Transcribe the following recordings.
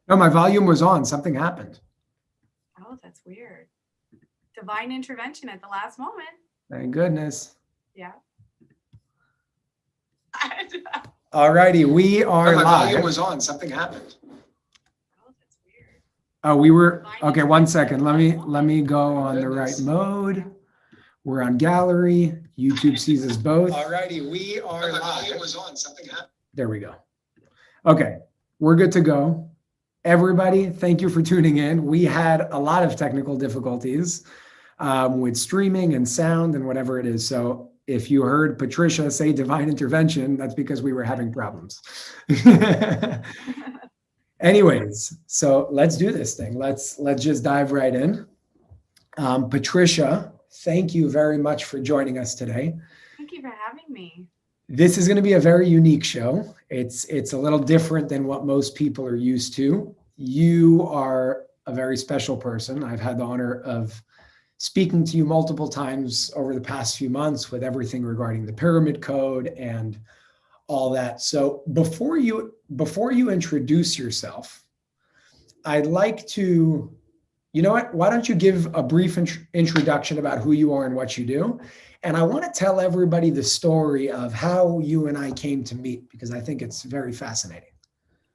No, my volume was on. Something happened. Oh, that's weird. Divine intervention at the last moment. Thank goodness. Yeah. All righty, we are No, my live. volume was on. Something happened. Oh, that's weird. Oh, we were okay. 1 second. Let me go on the right mode. We're on gallery. YouTube sees us both. All righty, we are live. My volume was on. Something happened. There we go. Okay, we're good to go. Everybody, thank you for tuning in. We had a lot of technical difficulties with streaming and sound and whatever it is. So if you heard Patricia say divine intervention, that's because we were having problems. Anyways, so let's do this thing. Let's just dive right in. Patricia, thank you very much for joining us today. Thank you for having me. This is going to be a very unique show. It's a little different than what most people are used to. You are a very special person. I've had the honor of speaking to you multiple times over the past few months with everything regarding the pyramid code and all that. So before you introduce yourself, I'd like to, you know what, why don't you give a brief introduction about who you are and what you do? And I want to tell everybody the story of how you and I came to meet, because I think it's very fascinating.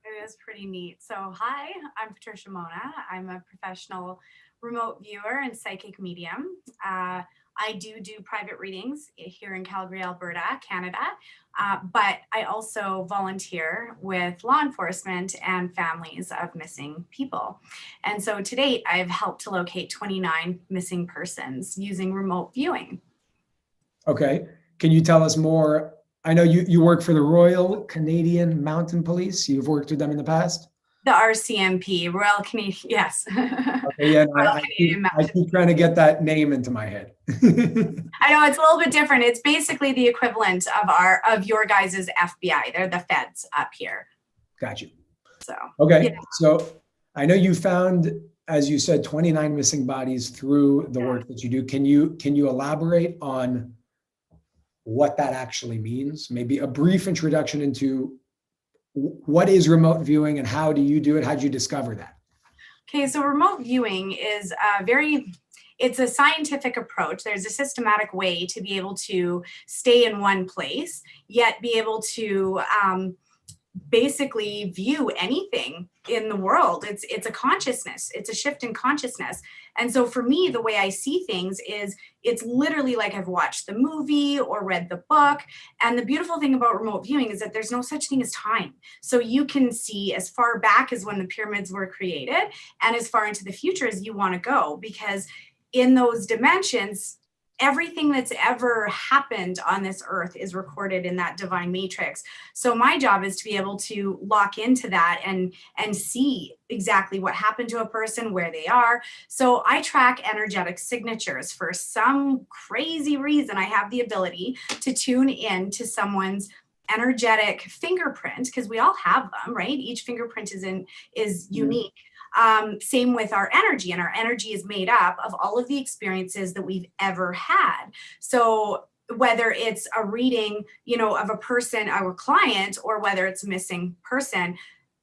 It is pretty neat. So hi, I'm Patricia Monna. I'm a professional remote viewer and psychic medium. I do private readings here in Calgary, Alberta, Canada, but I also volunteer with law enforcement and families of missing people. And so to date, I've helped to locate 29 missing persons using remote viewing. Okay. Can you tell us more? I know you work for the Royal Canadian Mounted Police. You've worked with them in the past? The RCMP, Royal Canadian, yes. Okay, yeah, I keep trying to get that name into my head. I know it's a little bit different. It's basically the equivalent of your guys' FBI. They're the feds up here. Got you. So okay, yeah. So I know you found, as you said, 29 missing bodies through the work that you do. Can you elaborate on what that actually means? Maybe a brief introduction into what is remote viewing and how do you do it? How did you discover that? Okay, so remote viewing is it's a scientific approach. There's a systematic way to be able to stay in one place, yet be able to basically view anything in the world. It's a consciousness. It's a shift in consciousness. And so for me, the way I see things is it's literally like I've watched the movie or read the book. And the beautiful thing about remote viewing is that there's no such thing as time. So you can see as far back as when the pyramids were created and as far into the future as you want to go, because in those dimensions, everything that's ever happened on this earth is recorded in that divine matrix. So my job is to be able to lock into that and see exactly what happened to a person, where they are. So I track energetic signatures. For some crazy reason, I have the ability to tune in to someone's energetic fingerprint, because we all have them, right? Each fingerprint is unique. Same with our energy, and our energy is made up of all of the experiences that we've ever had. So whether it's a reading, of a person, our client, or whether it's a missing person,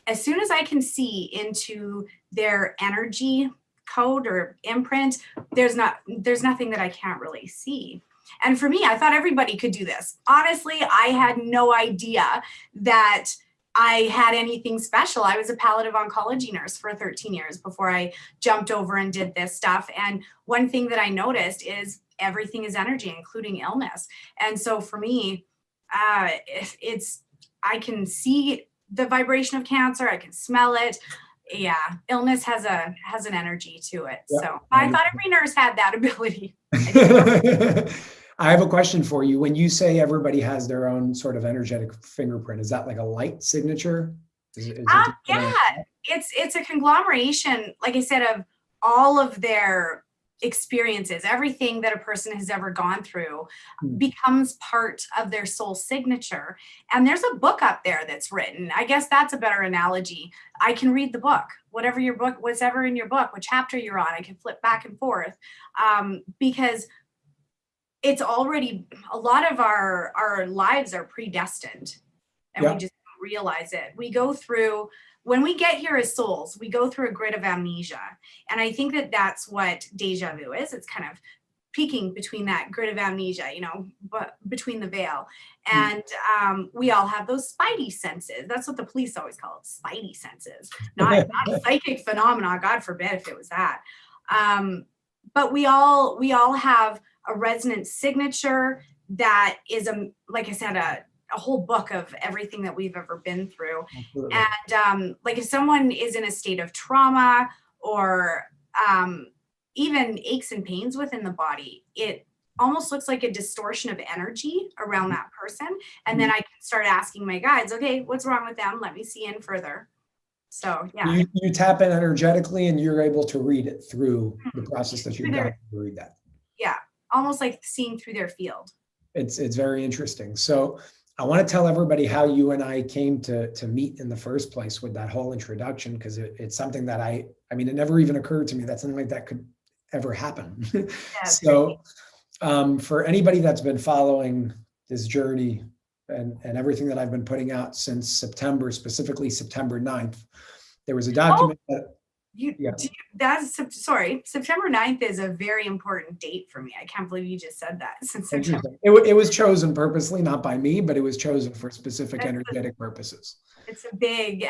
as soon as I can see into their energy code or imprint, there's nothing that I can't really see. And for me, I thought everybody could do this. Honestly, I had no idea that I had anything special. I was a palliative oncology nurse for 13 years before I jumped over and did this stuff. And one thing that I noticed is everything is energy, including illness. And so for me, I can see the vibration of cancer. I can smell it. Yeah, illness has an energy to it. Yeah. So I thought every nurse had that ability. I have a question for you. When you say everybody has their own sort of energetic fingerprint, is that like a light signature? Yeah, it's a conglomeration, like I said, of all of their experiences. Everything that a person has ever gone through becomes part of their soul signature. And there's a book up there that's written. I guess that's a better analogy. I can read the book, whatever in your book, what chapter you're on. I can flip back and forth because it's already, a lot of our lives are predestined, and we just don't realize it. We go through, when we get here as souls, we go through a grid of amnesia. And I think that that's what deja vu is. It's kind of peeking between that grid of amnesia, but between the veil. And we all have those spidey senses. That's what the police always call it, spidey senses, not psychic phenomena. God forbid if it was that. But we all have a resonance signature that is, like I said, a whole book of everything that we've ever been through. Absolutely. And like if someone is in a state of trauma or even aches and pains within the body, it almost looks like a distortion of energy around that person. And then I can start asking my guides, okay, what's wrong with them? Let me see in further. So yeah. You tap in energetically and you're able to read it through the process that you've done to read that. Yeah, almost like seeing through their field. It's very interesting. So I want to tell everybody how you and I came to meet in the first place with that whole introduction, because it's something that I mean, it never even occurred to me that something like that could ever happen. Yeah, so for anybody that's been following this journey and everything that I've been putting out since September, specifically September 9th, there was a document September 9th is a very important date for me. I can't believe you just said that. Since September. It was chosen purposely, not by me, but it was chosen for specific energetic purposes. It's a big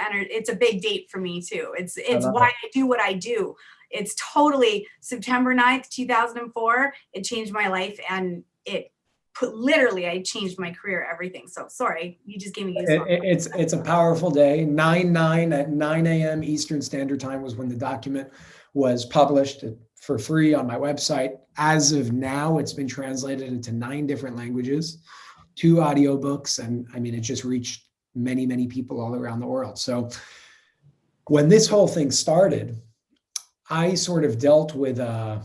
date for me too. It's why I do what I do. It's totally September 9th, 2004. It changed my life, and I changed my career, everything. So sorry, you just gave me goosebumps. It's a powerful day. 9 at 9 a.m. Eastern Standard Time was when the document was published for free on my website. As of now, it's been translated into 9 different languages, 2 audiobooks, and I mean, it just reached many, many people all around the world. So when this whole thing started, I sort of dealt with an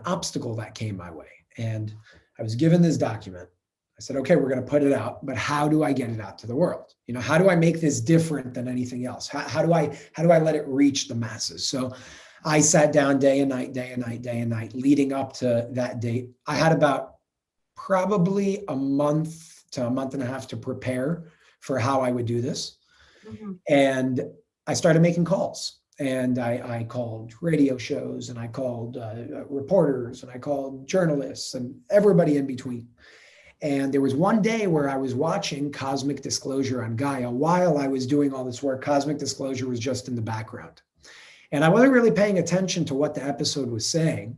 obstacle that came my way. And I was given this document. I said, okay, we're going to put it out, but how do I get it out to the world? How do I make this different than anything else? How do I let it reach the masses? So I sat down day and night, leading up to that date. I had about probably a month to a month and a half to prepare for how I would do this. Mm-hmm. And I started making calls. And I called radio shows, and I called reporters, and I called journalists, and everybody in between. And there was one day where I was watching Cosmic Disclosure on Gaia. While I was doing all this work, Cosmic Disclosure was just in the background. And I wasn't really paying attention to what the episode was saying.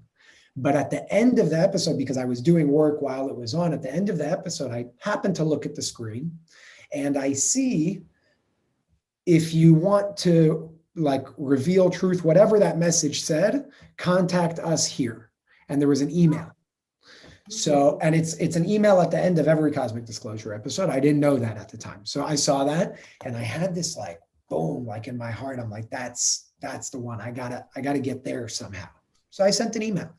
But at the end of the episode, because I was doing work while it was on, at the end of the episode, I happened to look at the screen, and I see, if you want to reveal truth, whatever that message said, contact us here. And there was an email. So, and it's an email at the end of every Cosmic Disclosure episode. I didn't know that at the time. So I saw that, and I had this boom, in my heart. I'm like, that's the one. I gotta get there somehow. So I sent an email,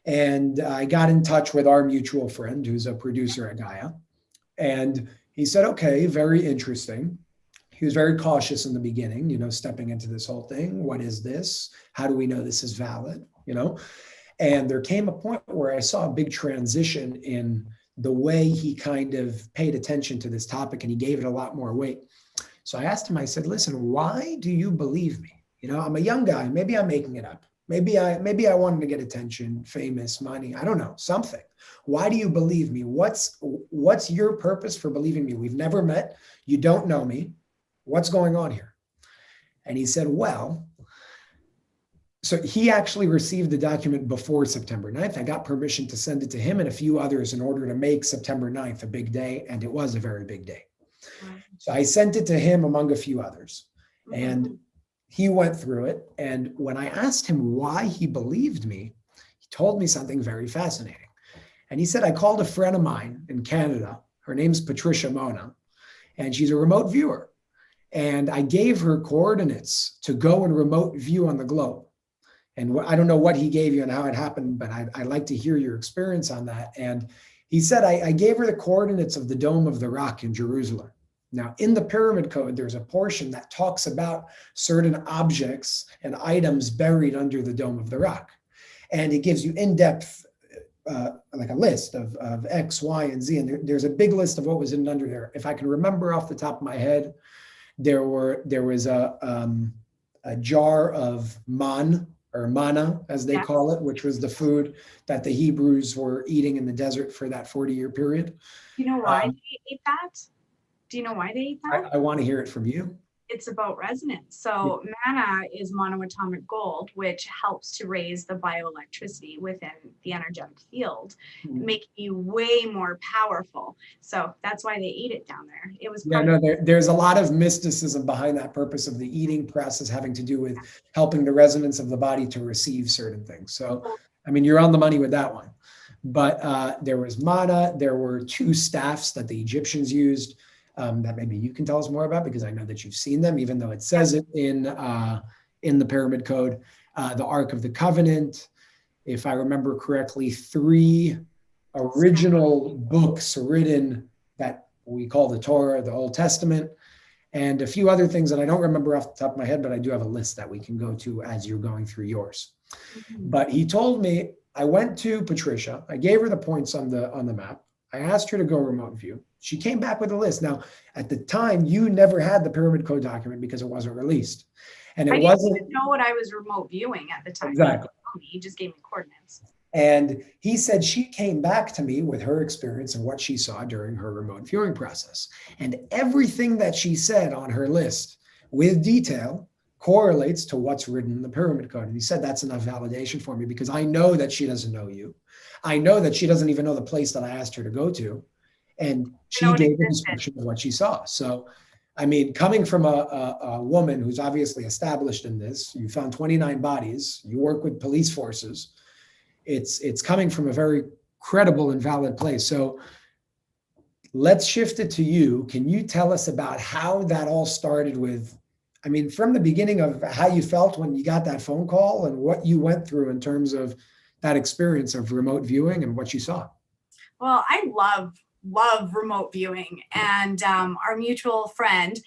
and I got in touch with our mutual friend who's a producer at Gaia. And he said, okay, very interesting. He was very cautious in the beginning, stepping into this whole thing. What is this? How do we know this is valid? And there came a point where I saw a big transition in the way he kind of paid attention to this topic, and he gave it a lot more weight. So I asked him, I said, listen, why do you believe me? I'm a young guy. Maybe I'm making it up. Maybe I wanted to get attention, famous, money. I don't know, something. Why do you believe me? What's your purpose for believing me? We've never met. You don't know me. What's going on here? And he said, well, so he actually received the document before September 9th. I got permission to send it to him and a few others in order to make September 9th a big day. And it was a very big day. Mm-hmm. So I sent it to him among a few others. Mm-hmm. And he went through it. And when I asked him why he believed me, he told me something very fascinating. And he said, I called a friend of mine in Canada. Her name's Patricia Monna, and she's a remote viewer. And I gave her coordinates to go and remote view on the globe. And I don't know what he gave you and how it happened, but I'd like to hear your experience on that. And he said, I gave her the coordinates of the Dome of the Rock in Jerusalem. Now, in the Pyramid Code, there's a portion that talks about certain objects and items buried under the Dome of the Rock. And it gives you in-depth like a list of X, Y, and Z, and there's a big list of what was in under there. If I can remember off the top of my head, there was a jar of manna, as they call it, which was the food that the Hebrews were eating in the desert for that 40-year period. Do you know why they ate that? Do you know why they ate that? I want to hear it from you. It's about resonance. So manna is monoatomic gold, which helps to raise the bioelectricity within the energetic field, making you way more powerful. So that's why they ate it down there. It was there's a lot of mysticism behind that purpose of the eating process having to do with helping the resonance of the body to receive certain things. So, I mean, you're on the money with that one. But there was manna. There were 2 staffs that the Egyptians used. That maybe you can tell us more about, because I know that you've seen them, even though it says it in the Pyramid Code. The Ark of the Covenant, if I remember correctly, 3 original books written that we call the Torah, the Old Testament, and a few other things that I don't remember off the top of my head, but I do have a list that we can go to as you're going through yours. But he told me, I went to Patricia, I gave her the points on the map. I asked her to go remote view. She came back with a list. Now, at the time, you never had the Pyramid Code document because it wasn't released. And I didn't even know what I was remote viewing at the time. Exactly. He just gave me coordinates. And he said she came back to me with her experience and what she saw during her remote viewing process. And everything that she said on her list with detail correlates to what's written in the Pyramid Code. And he said, that's enough validation for me, because I know that she doesn't know you. I know that she doesn't even know the place that I asked her to go to. And she gave a description of what she saw. So, I mean, coming from a woman who's obviously established in this, you found 29 bodies, you work with police forces, it's coming from a very credible and valid place. So let's shift it to you. Can you tell us about how that all started with, I mean, from the beginning of how you felt when you got that phone call and what you went through in terms of that experience of remote viewing and what you saw? Well, I love remote viewing, and our mutual friend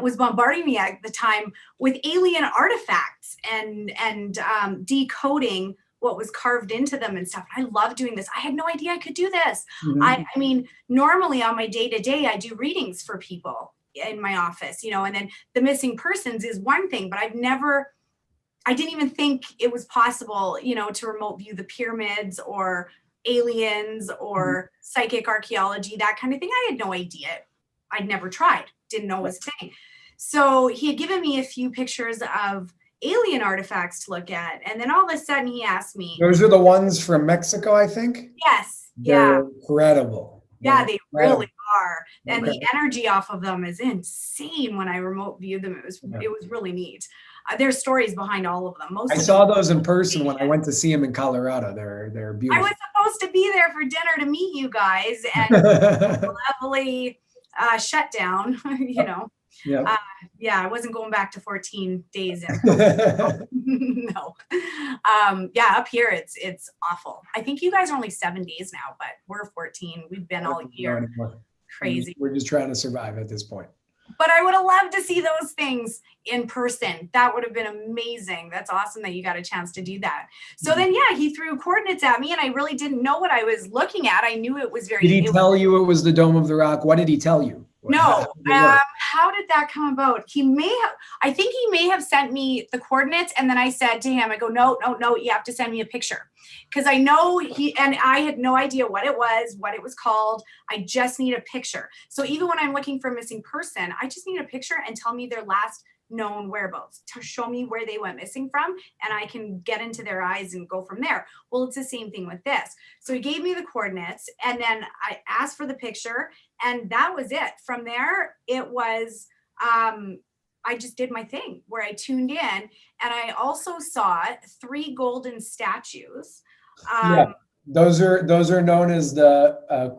was bombarding me at the time with alien artifacts and decoding what was carved into them and stuff. I love doing this. I had no idea I could do this. I mean, normally on my day-to-day, I do readings for people in my office, and then the missing persons is one thing, but I didn't even think it was possible, to remote view the pyramids or aliens or psychic archaeology, that kind of thing. I had no idea. I'd never tried, didn't know it was a thing. So he had given me a few pictures of alien artifacts to look at. And then all of a sudden he asked me. Those are the ones from Mexico, I think? Yes. They're incredible. Yeah, they really are. And the energy off of them is insane when I remote viewed them. It was really neat. There's stories behind all of them. I saw those in person when I went to see them in Colorado. They're beautiful. I was supposed to be there for dinner to meet you guys, and lovely shutdown. I wasn't going back to 14 days in. No. Up here it's awful. I think you guys are only 7 days now, but we're 14. We've been all year. Crazy. We're just trying to survive at this point. But I would have loved to see those things in person. That would have been amazing. That's awesome that you got a chance to do that. So then, he threw coordinates at me, and I really didn't know what I was looking at. I knew it was very. Did he tell you it was the Dome of the Rock? What did he tell you? No. How did that come about? I think he may have sent me the coordinates, and then I said to him, I go, no, you have to send me a picture. Because I know I had no idea what it was called. I just need a picture. So even when I'm looking for a missing person, I just need a picture and tell me their last known whereabouts, to show me where they went missing from, and I can get into their eyes and go from there. Well, it's the same thing with this. So he gave me the coordinates, and then I asked for the picture, and that was it. From there, it was, I just did my thing where I tuned in, and I also saw 3 golden statues. Those are known as the,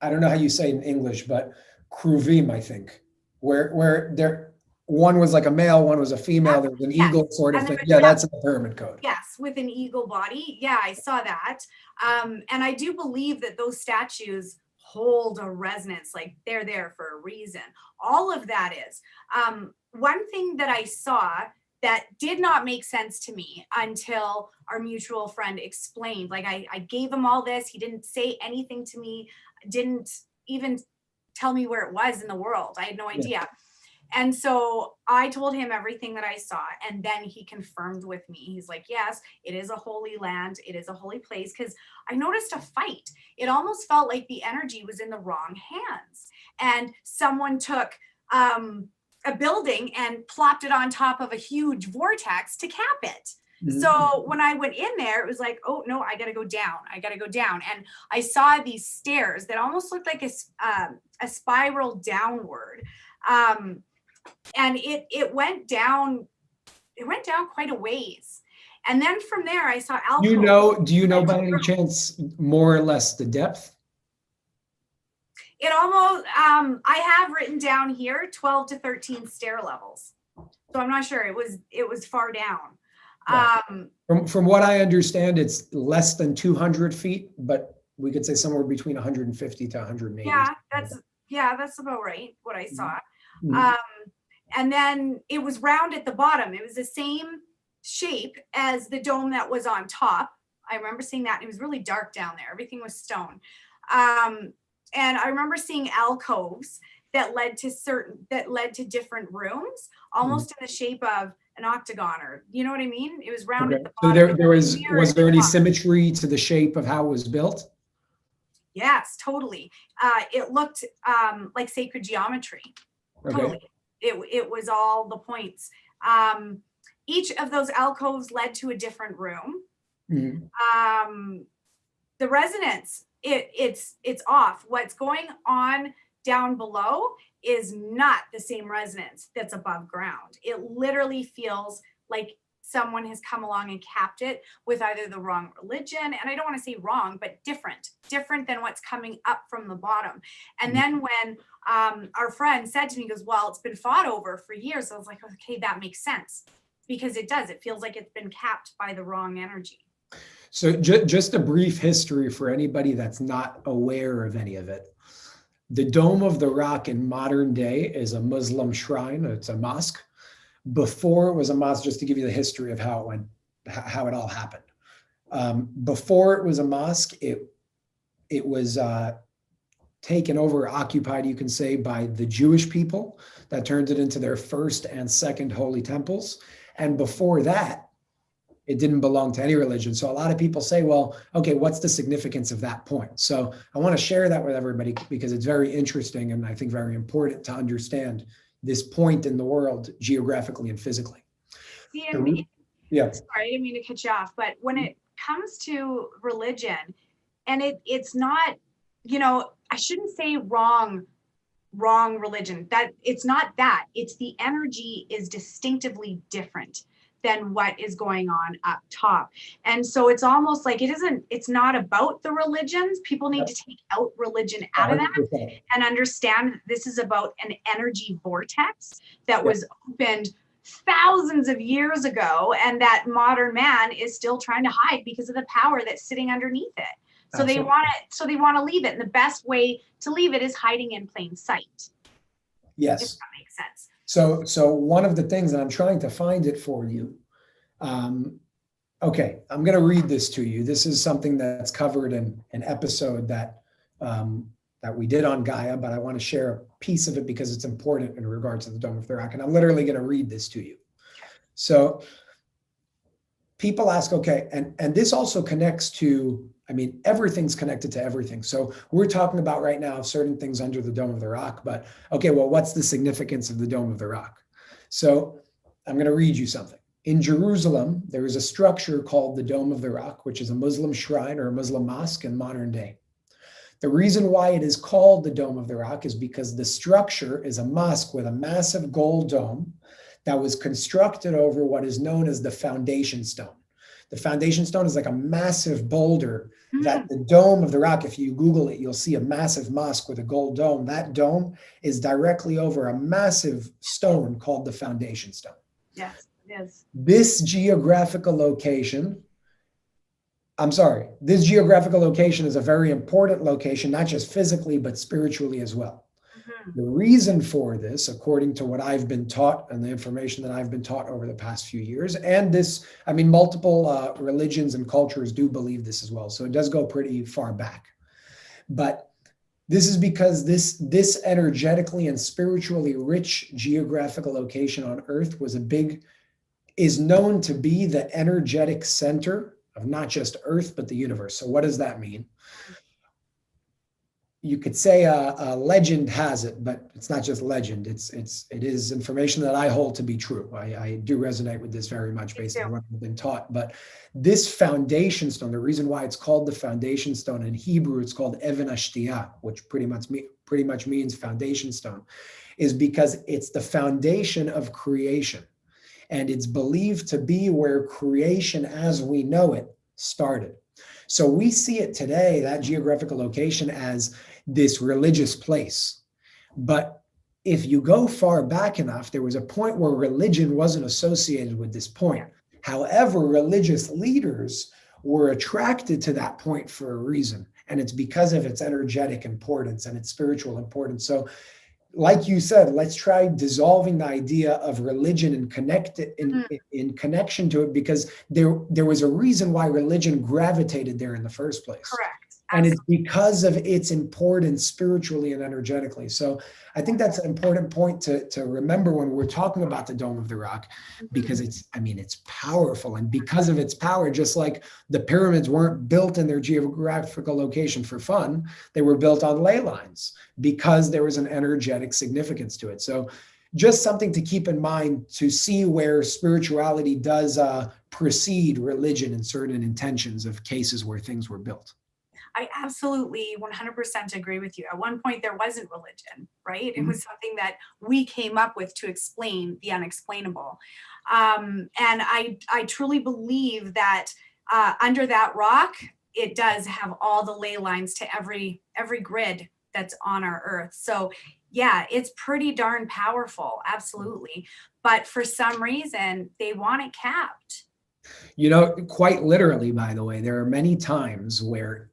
I don't know how you say it in English, but kruvim, I think, where they're, one was like a male, one was a female. There's an eagle sort of thing. Yeah, that's in the Pyramid Code. Yes, with an eagle body. Yeah, I saw that. And I do believe that those statues hold a resonance, like they're there for a reason. All of that is. One thing that I saw that did not make sense to me until our mutual friend explained. Like I gave him all this. He didn't say anything to me, didn't even tell me where it was in the world. I had no idea. And so I told him everything that I saw. And then he confirmed with me. He's like, yes, it is a holy land. It is a holy place. Because I noticed a fight. It almost felt like the energy was in the wrong hands. And someone took a building and plopped it on top of a huge vortex to cap it. Mm-hmm. So when I went in there, it was like, oh no, I got to go down. I got to go down. And I saw these stairs that almost looked like a spiral downward. And it went down quite a ways. And then from there I saw alcoves. Do you know by any chance more or less the depth? It almost, I have written down here 12 to 13 stair levels. So I'm not sure. It was far down. Yeah. From what I understand, it's less than 200 feet, but we could say somewhere between 150 to 180. Yeah, that's about right, what I saw. Mm-hmm. And then it was round at the bottom. It was the same shape as the dome that was on top. I remember seeing that. It was really dark down there. Everything was stone. And I remember seeing alcoves that led to different rooms, almost in the shape of an octagon, or you know what I mean? It was round at the bottom. So was there any symmetry to the shape of how it was built? Yes, totally. It looked like sacred geometry. Okay. Totally. It was all the points. Each of those alcoves led to a different room. Mm-hmm. The resonance, it's off. What's going on down below is not the same resonance that's above ground. It literally feels like someone has come along and capped it with either the wrong religion, and I don't want to say wrong, but different than what's coming up from the bottom. And then when our friend said to me, he goes, well, it's been fought over for years. I was like, okay, that makes sense, because it does. It feels like it's been capped by the wrong energy. So just a brief history for anybody that's not aware of any of it. The Dome of the Rock in modern day is a Muslim shrine. It's a mosque. Before it was a mosque, just to give you the history of how it went, how it all happened. Before it was a mosque, it was taken over, occupied, you can say, by the Jewish people that turned it into their first and second holy temples. And before that, it didn't belong to any religion. So a lot of people say, well, okay, what's the significance of that point? So I want to share that with everybody because it's very interesting and I think very important to understand this point in the world geographically and physically. Yeah. Sorry, I didn't mean to cut you off, but when it comes to religion, and it's not, I shouldn't say wrong religion. That it's not that. It's the energy is distinctively different than what is going on up top. And so it's almost like it's not about the religions. People need to take out religion out of that and understand that this is about an energy vortex that was opened thousands of years ago, and that modern man is still trying to hide because of the power that's sitting underneath it. So they want to leave it. And the best way to leave it is hiding in plain sight. Yes. If that makes sense. So one of the things, and I'm trying to find it for you. Okay, I'm going to read this to you. This is something that's covered in an episode that we did on Gaia, but I want to share a piece of it because it's important in regards to the Dome of the Rock. And I'm literally going to read this to you. So people ask, okay, and this also connects to, everything's connected to everything. So we're talking about right now certain things under the Dome of the Rock, but okay, well, what's the significance of the Dome of the Rock? So I'm going to read you something. In Jerusalem, there is a structure called the Dome of the Rock, which is a Muslim shrine or a Muslim mosque in modern day. The reason why it is called the Dome of the Rock is because the structure is a mosque with a massive gold dome that was constructed over what is known as the foundation stone. The foundation stone is like a massive boulder that the Dome of the Rock, if you Google it, you'll see a massive mosque with a gold dome. That dome is directly over a massive stone called the foundation stone. Yes, it is. This geographical location is a very important location, not just physically, but spiritually as well. The reason for this, according to what I've been taught and the information that I've been taught over the past few years, and this, I mean, multiple religions and cultures do believe this as well. So it does go pretty far back. But this is because this energetically and spiritually rich geographical location on Earth is known to be the energetic center of not just Earth, but the universe. So what does that mean? You could say a legend has it, but it's not just legend. It is information that I hold to be true. I do resonate with this very much based on what I've been taught. But this foundation stone, the reason why it's called the foundation stone in Hebrew, it's called Even Hashtiyah, which pretty much means foundation stone, is because it's the foundation of creation. And it's believed to be where creation as we know it started. So we see it today, that geographical location, as this religious place. But if you go far back enough, there was a point where religion wasn't associated with this point. However, religious leaders were attracted to that point for a reason. And it's because of its energetic importance and its spiritual importance. So like you said, let's try dissolving the idea of religion and connect it in connection to it, because there was a reason why religion gravitated there in the first place. Correct. And it's because of its importance spiritually and energetically. So I think that's an important point to remember when we're talking about the Dome of the Rock, because it's powerful. And because of its power, just like the pyramids weren't built in their geographical location for fun, they were built on ley lines because there was an energetic significance to it. So just something to keep in mind, to see where spirituality does precede religion in certain intentions of cases where things were built. I absolutely 100% agree with you. At one point, there wasn't religion, right? It was something that we came up with to explain the unexplainable. And I truly believe that under that rock, it does have all the ley lines to every grid that's on our Earth. So yeah, it's pretty darn powerful, absolutely. But for some reason, they want it capped. You know, quite literally, by the way, there are many times where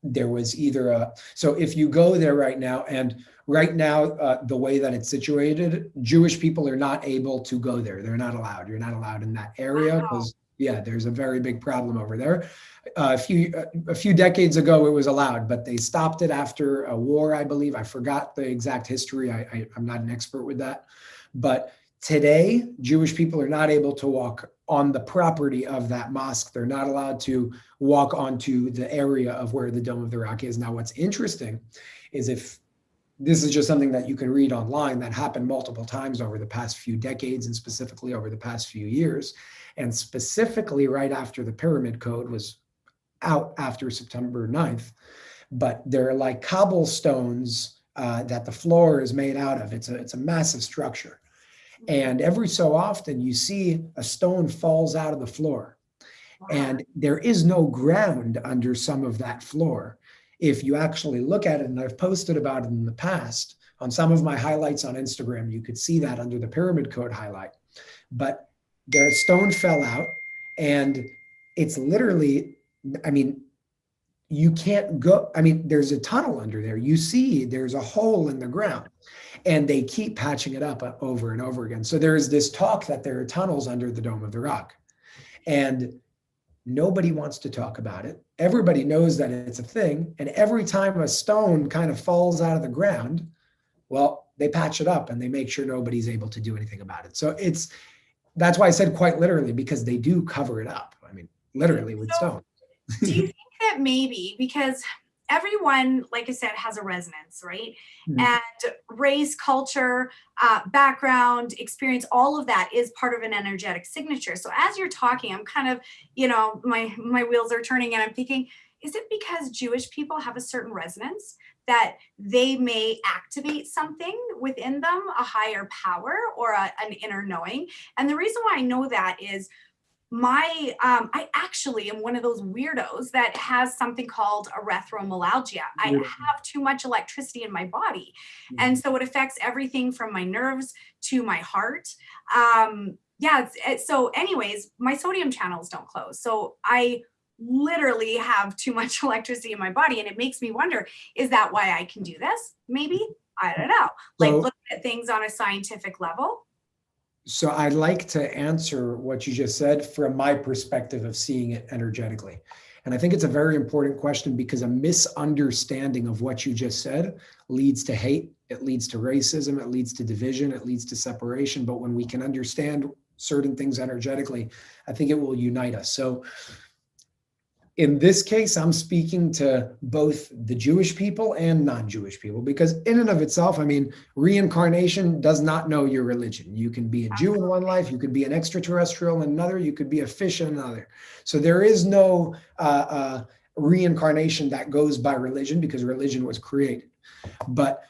there was either so if you go there right now, the way that it's situated, Jewish people are not able to go there. They're not allowed. You're not allowed in that area because there's a very big problem over there. A few decades ago, it was allowed, but they stopped it after a war, I believe. I forgot the exact history. I'm not an expert with that. But today, Jewish people are not able to walk on the property of that mosque. They're not allowed to walk onto the area of where the Dome of the Rock is. Now, what's interesting is, if this is just something that you can read online, that happened multiple times over the past few decades and specifically over the past few years, and specifically right after the Pyramid Code was out after September 9th. But they're like cobblestones that the floor is made out of. It's a massive structure. And every so often you see a stone falls out of the floor. Wow. And there is no ground under some of that floor. If you actually look at it, and I've posted about it in the past on some of my highlights on Instagram, you could see that under the Pyramid Code highlight. But the stone fell out, and it's literally, you can't go, there's a tunnel under there. You see there's a hole in the ground, and they keep patching it up over and over again. So there's this talk that there are tunnels under the Dome of the Rock, and nobody wants to talk about it. Everybody knows that it's a thing. And every time a stone kind of falls out of the ground, well, they patch it up and they make sure nobody's able to do anything about it. So that's why I said quite literally, because they do cover it up. Literally with stone. Do you think that maybe because everyone, like I said, has a resonance, right? Mm-hmm. And race, culture, background, experience, all of that is part of an energetic signature. So as you're talking, I'm kind of, my wheels are turning, and I'm thinking, is it because Jewish people have a certain resonance that they may activate something within them, a higher power or an inner knowing? And the reason why I know that is I actually am one of those weirdos that has something called erythromelalgia. I have too much electricity in my body. And so it affects everything from my nerves to my heart. So anyways, my sodium channels don't close. So I literally have too much electricity in my body. And it makes me wonder, is that why I can do this? Maybe. I don't know, like So- looking at things on a scientific level. So I'd like to answer what you just said from my perspective of seeing it energetically. And I think it's a very important question because a misunderstanding of what you just said leads to hate, it leads to racism, it leads to division, it leads to separation. But when we can understand certain things energetically, I think it will unite us. So in this case, I'm speaking to both the Jewish people and non-Jewish people, because in and of itself, I mean, reincarnation does not know your religion. You can be a Jew in one life, you could be an extraterrestrial in another, you could be a fish in another. So there is no reincarnation that goes by religion because religion was created. But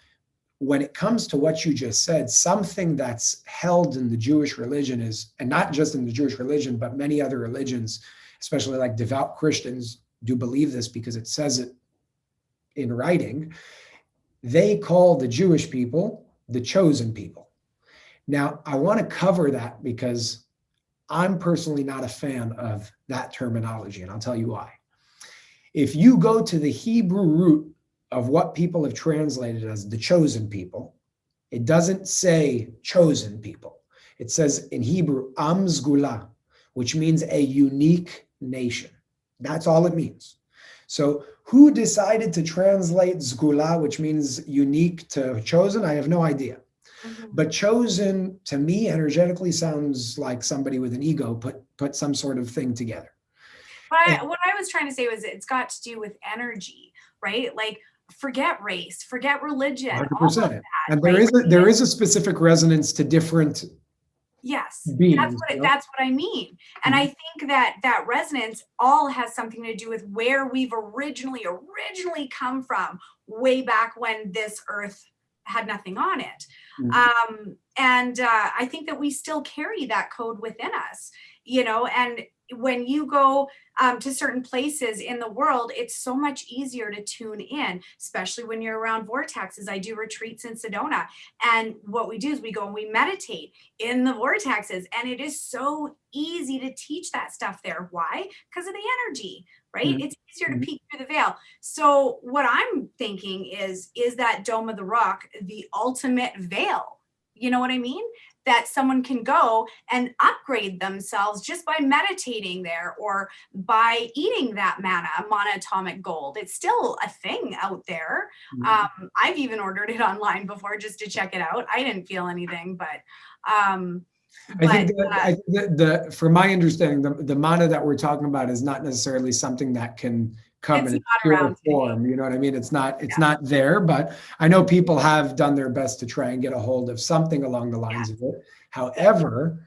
when it comes to what you just said, something that's held in the Jewish religion is, and not just in the Jewish religion, but many other religions, especially like devout Christians do believe this because it says it in writing. They call the Jewish people the chosen people. Now, I want to cover that because I'm personally not a fan of that terminology, and I'll tell you why. If you go to the Hebrew root of what people have translated as the chosen people, it doesn't say chosen people. It says in Hebrew, Am Zgula, which means a unique nation. That's all it means. So who decided to translate Zgula, which means unique, to chosen? I have no idea. But chosen to me energetically sounds like somebody with an ego put some sort of thing together. But what I was trying to say was it's got to do with energy, right? Like forget race, forget religion, 100%. all of that. And right? there is a specific resonance to different Yes, beings, that's what I mean. And I think that resonance all has something to do with where we've originally come from, way back when this earth had nothing on it. And I think that we still carry that code within us, and when you go to certain places in the world, it's so much easier to tune in, especially when you're around vortexes. I do retreats in Sedona. And what we do is we go and we meditate in the vortexes. And it is so easy to teach that stuff there. Why? Because of the energy, right? It's easier to peek through the veil. So what I'm thinking is that Dome of the Rock the ultimate veil? You know what I mean? That someone can go and upgrade themselves just by meditating there or by eating that manna, monoatomic gold. It's still a thing out there. I've even ordered it online before just to check it out. I didn't feel anything, but I think that from my understanding, the manna that we're talking about is not necessarily something that can come in a pure form. You know what I mean? It's not there, but I know people have done their best to try and get a hold of something along the lines of it. However,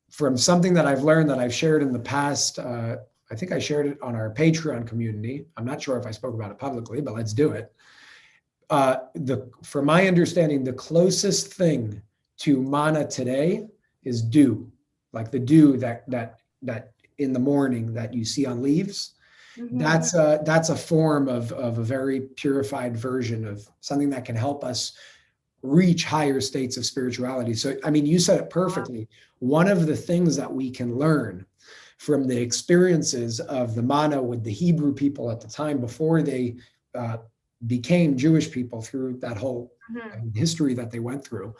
from something that I've learned that I've shared in the past, I think I shared it on our Patreon community. I'm not sure if I spoke about it publicly, but let's do it. From my understanding, the closest thing to manna today is dew, like the dew that in the morning that you see on leaves. That's a form of a very purified version of something that can help us reach higher states of spirituality. So, I mean, you said it perfectly. One of the things that we can learn from the experiences of the manna with the Hebrew people at the time before they became Jewish people through that whole history that they went through,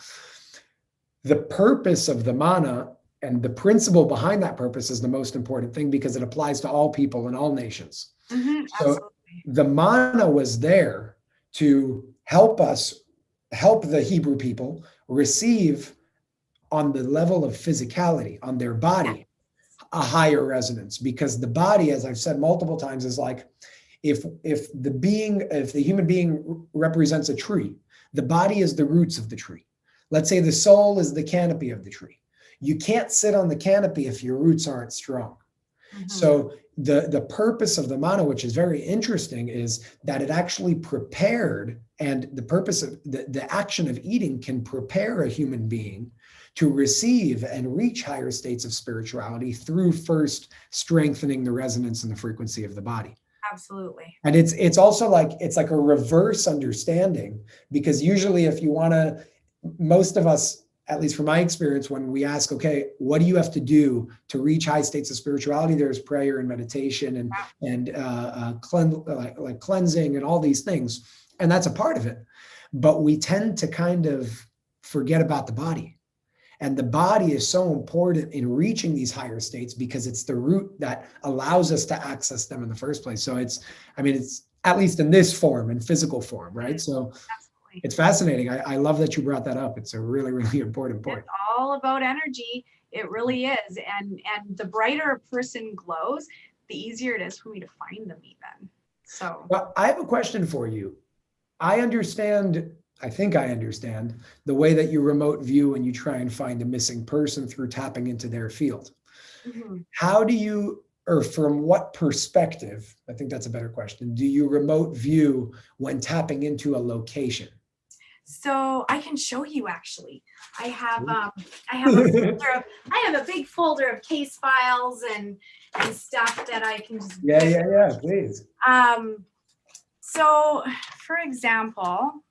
the purpose of the manna and the principle behind that purpose is the most important thing because it applies to all people in all nations. So the manna was there to help the Hebrew people receive on the level of physicality, on their body, a higher resonance, because the body, as I've said multiple times, is like if the human being represents a tree, the body is the roots of the tree. Let's say the soul is the canopy of the tree. You can't sit on the canopy if your roots aren't strong. So the purpose of the manna, which is very interesting, is that it actually prepared, and the purpose of the action of eating can prepare a human being to receive and reach higher states of spirituality through first strengthening the resonance and the frequency of the body. Absolutely. And it's also like a reverse understanding, because usually if you want to, most of us, at least from my experience, when we ask, okay, what do you have to do to reach high states of spirituality? There's prayer and meditation and cleansing and all these things. And that's a part of it. but we tend to kind of forget about the body. And the body is so important in reaching these higher states because it's the root that allows us to access them in the first place. So it's at least in this form, in physical form, right? So Absolutely. it's fascinating. I love that you brought that up. It's a really, really important point. It's all about energy. It really is. And the brighter a person glows, the easier it is for me to find them even. So, well, I have a question for you. I think I understand the way that you remote view and you try and find a missing person through tapping into their field. How do you, or from what perspective, I think that's a better question, do you remote view when tapping into a location? So I can show you actually. I have a big folder of case files and stuff that I can just yeah, please. So for example,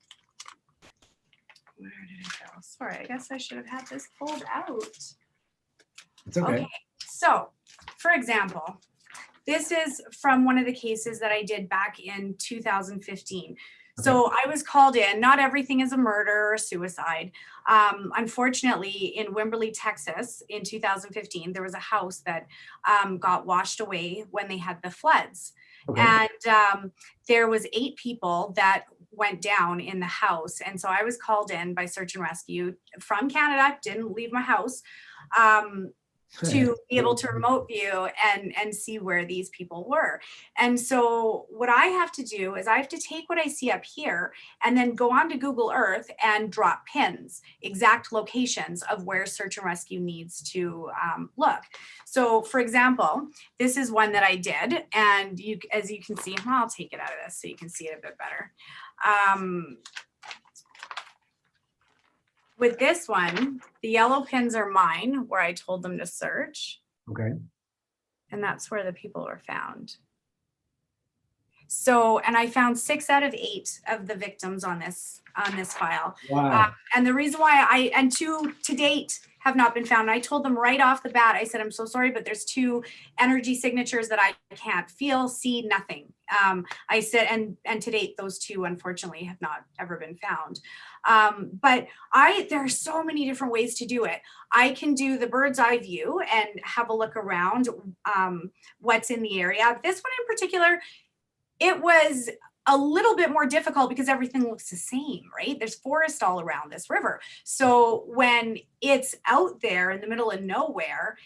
where did it go? Sorry, I guess I should have had this pulled out. It's okay. Okay, so for example, this is from one of the cases that I did back in 2015. So I was called in. Not everything is a murder or suicide. Unfortunately, in Wimberley, Texas, in 2015, there was a house that got washed away when they had the floods. Okay. And there was 8 people that went down in the house. And so I was called in by search and rescue from Canada, didn't leave my house, to be able to remote view and see where these people were. And so what I have to do is I have to take what I see up here and then go on to Google Earth and drop pins, exact locations of where search and rescue needs to look. So for example, this is one that I did, and as you can see, I'll take it out of this so you can see it a bit better. With this one, the yellow pins are mine, where I told them to search. Okay. And that's where the people were found. So, and I found 6 out of 8 of the victims on this file. Wow. And the reason why two to date have not been found. I told them right off the bat, I said, I'm so sorry, but there's 2 energy signatures that I can't feel, see, nothing. I said, and to date, those 2 unfortunately have not ever been found. But there are so many different ways to do it. I can do the bird's eye view and have a look around what's in the area. This one in particular, it was a little bit more difficult because everything looks the same, right? There's forest all around this river. So when it's out there in the middle of nowhere,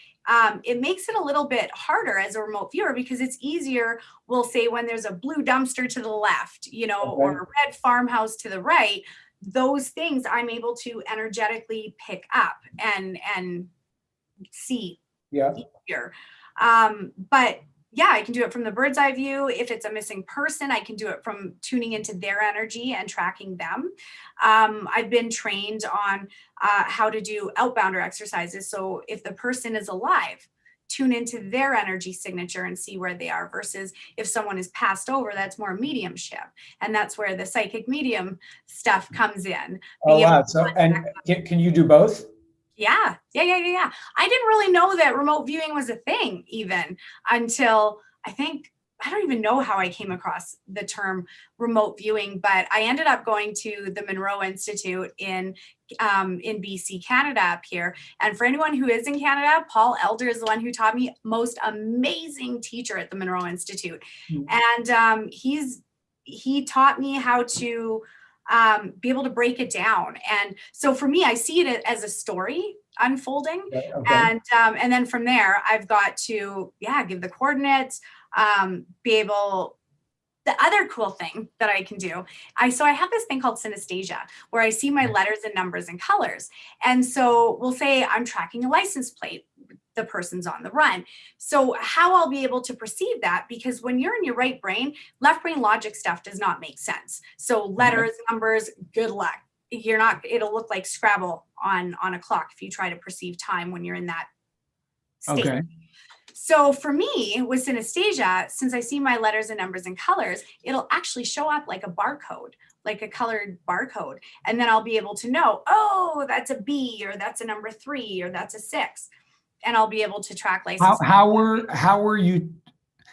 it makes it a little bit harder as a remote viewer because it's easier, we'll say when there's a blue dumpster to the left, or a red farmhouse to the right, those things I'm able to energetically pick up and see easier. But yeah, I can do it from the bird's eye view. If it's a missing person, I can do it from tuning into their energy and tracking them. I've been trained on how to do outbounder exercises. So if the person is alive, tune into their energy signature and see where they are, versus if someone is passed over, that's more mediumship. And that's where the psychic medium stuff comes in. Oh, wow. So, and can you do both? Yeah. I didn't really know that remote viewing was a thing even until I don't even know how I came across the term remote viewing, but I ended up going to the Monroe Institute in BC, Canada up here. And for anyone who is in Canada, Paul Elder is the one who taught me, most amazing teacher at the Monroe Institute. Mm-hmm. And he taught me how to be able to break it down. And so for me, I see it as a story unfolding. Okay. And then from there, I've got to, give the coordinates, the other cool thing that I can do, I have this thing called synesthesia, where I see my letters and numbers and colors. And so we'll say I'm tracking a license plate, the person's on the run. So how I'll be able to perceive that, because when you're in your right brain, left brain logic stuff does not make sense. So letters, numbers, good luck. It'll look like Scrabble on a clock if you try to perceive time when you're in that state. Okay. So for me with synesthesia, since I see my letters and numbers and colors, it'll actually show up like a barcode, like a colored barcode. And then I'll be able to know, oh, that's a B, or that's a number 3, or that's a 6. And I'll be able to track license. How were you?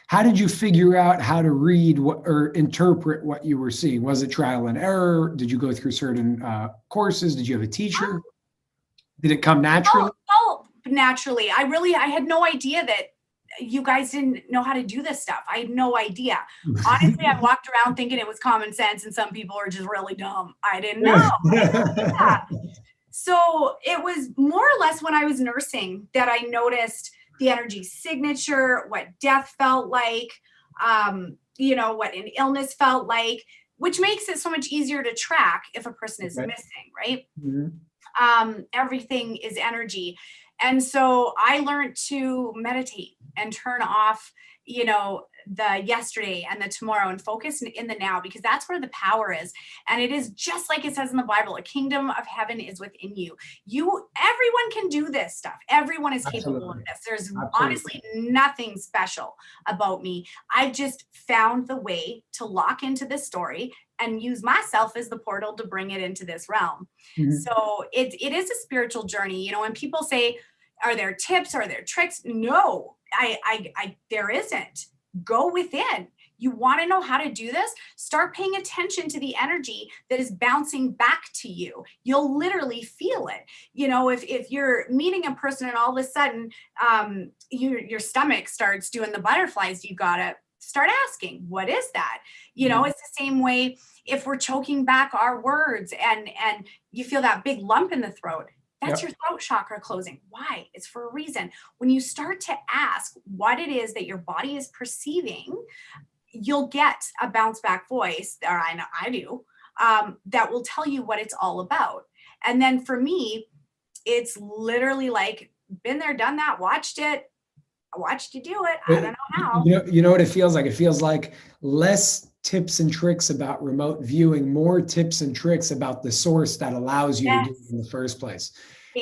how did you figure out how to read what or interpret what you were seeing? Was it trial and error? Did you go through certain courses? Did you have a teacher? Did it come naturally? Oh, naturally. I had no idea that you guys didn't know how to do this stuff. I had no idea. Honestly, I walked around thinking it was common sense and some people are just really dumb. I didn't know. Yeah. So it was more or less when I was nursing that I noticed the energy signature, what death felt like, what an illness felt like, which makes it so much easier to track if a person is missing, right? Mm-hmm. Everything is energy. And so I learned to meditate and turn off, the yesterday and the tomorrow and focus in the now, because that's where the power is. And it is just like it says in the Bible, a kingdom of heaven is within you. Everyone can do this stuff. Everyone is capable of this. There's honestly nothing special about me. I've just found the way to lock into this story and use myself as the portal to bring it into this realm. Mm-hmm. So it is a spiritual journey. When people say, are there tips? Are there tricks? No, there isn't. Go within. You want to know how to do this? Start paying attention to the energy that is bouncing back to you. You'll literally feel it. If you're meeting a person and all of a sudden your stomach starts doing the butterflies, you got to start asking, what is that? It's the same way if we're choking back our words and you feel that big lump in the throat. That's your throat chakra closing. Why? It's for a reason. When you start to ask what it is that your body is perceiving, you'll get a bounce back voice, or I do, that will tell you what it's all about. And then for me, it's literally like, been there, done that, watched it. I watched you do it. I don't know how. You know what it feels like? It feels like less tips and tricks about remote viewing, more tips and tricks about the source that allows you to do it in the first place.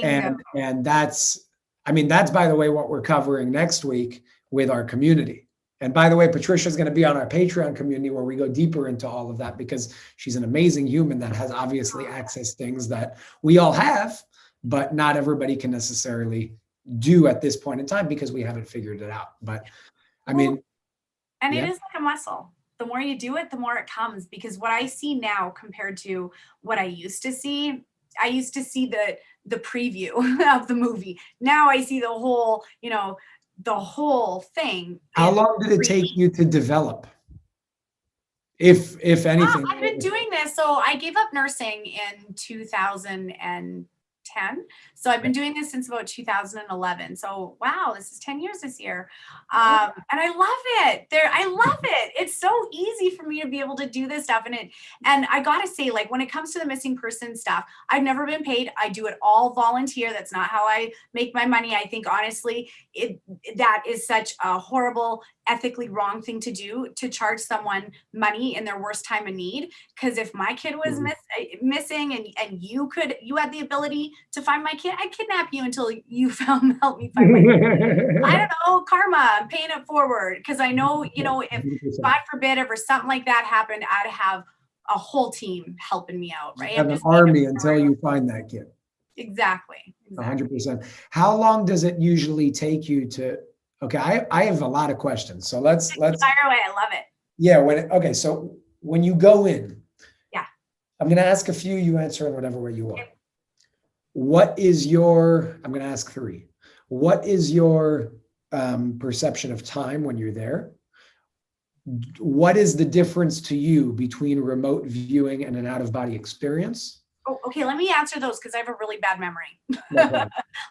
And that's by the way, what we're covering next week with our community. And by the way, Patricia is going to be on our Patreon community where we go deeper into all of that, because she's an amazing human that has obviously accessed things that we all have, but not everybody can necessarily do at this point in time because we haven't figured it out. But it is like a muscle. The more you do it, the more it comes, because what I see now compared to what I used to see the preview of the movie. Now I see the whole thing. How long did it take you to develop? If anything? I've been doing this. So I gave up nursing in 2010. So I've been doing this since about 2011. So wow, this is 10 years this year. And I love it. I love it. It's so easy for me to be able to do this stuff. And I gotta say, like, when it comes to the missing person stuff, I've never been paid. I do it all volunteer. That's not how I make my money. I think honestly, that is such a horrible, ethically wrong thing to do, to charge someone money in their worst time of need. Because if my kid was missing and you had the ability to find my kid, I'd kidnap you until you help me find my kid. I don't know, karma, I'm paying it forward. Because I know, if God forbid ever something like that happened, I'd have a whole team helping me out, right? Have an army until you find that kid. Exactly. 100%. How long does it usually take you to? Okay, I have a lot of questions. So let's fire away. I love it. Yeah. So when you go in, I'm going to ask a few. You answer in whatever way you want. I'm going to ask three. What is your perception of time when you're there? What is the difference to you between remote viewing and an out-of-body experience? Oh, okay. Let me answer those because I have a really bad memory.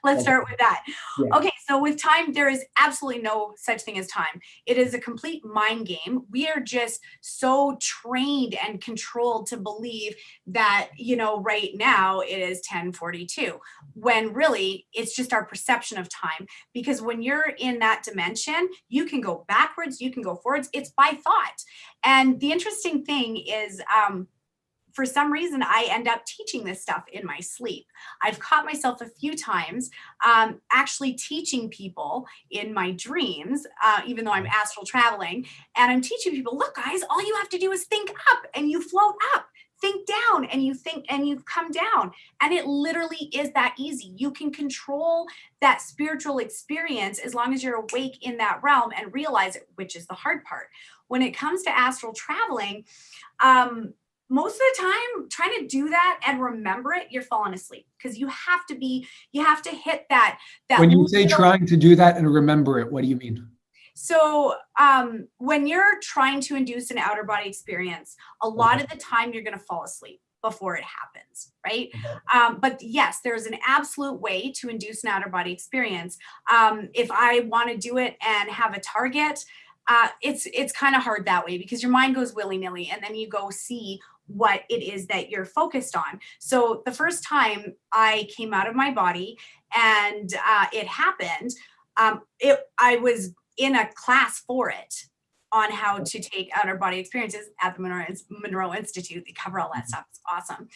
Let's start with that. Yeah. Okay. So with time, there is absolutely no such thing as time. It is a complete mind game. We are just so trained and controlled to believe that, right now it is 10:42, when really it's just our perception of time. Because when you're in that dimension, you can go backwards, you can go forwards. It's by thought. And the interesting thing is, for some reason, I end up teaching this stuff in my sleep. I've caught myself a few times actually teaching people in my dreams, even though I'm astral traveling, and I'm teaching people, look, guys, all you have to do is think up and you float up. think down, and you think, and you come down. And it literally is that easy. You can control that spiritual experience as long as you're awake in that realm and realize it, which is the hard part. When it comes to astral traveling, most of the time, trying to do that and remember it, you're falling asleep, because you have to hit that. When you say trying to do that and remember it, what do you mean? So when you're trying to induce an outer body experience, a lot of the time you're going to fall asleep before it happens, right? But yes, there's an absolute way to induce an outer body experience. If I want to do it and have a target, it's kind of hard that way, because your mind goes willy-nilly, and then you go see what it is that you're focused on. So the first time I came out of my body and it happened, I was in a class for it on how to take outer body experiences at the Monroe Institute. They cover all that stuff. It's awesome.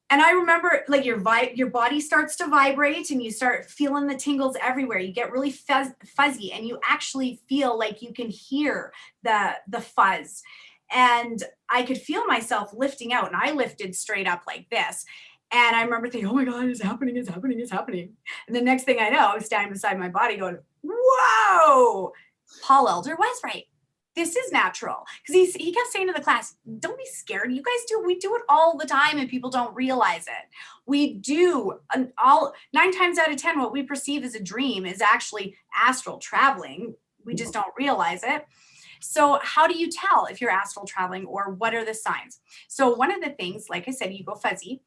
And I remember, like, your body starts to vibrate, and you start feeling the tingles everywhere. You get really fuzzy, and you actually feel like you can hear the fuzz. And I could feel myself lifting out, and I lifted straight up like this. And I remember thinking, oh my God, it's happening, it's happening, it's happening. And the next thing I know, I was standing beside my body going, whoa, Paul Elder was right. This is natural. Because he kept saying to the class, don't be scared. You guys we do it all the time, and people don't realize it. We do. 9 times out of 10, what we perceive as a dream is actually astral traveling. We just don't realize it. So how do you tell if you're astral traveling, or what are the signs? So one of the things, like I said, you go fuzzy.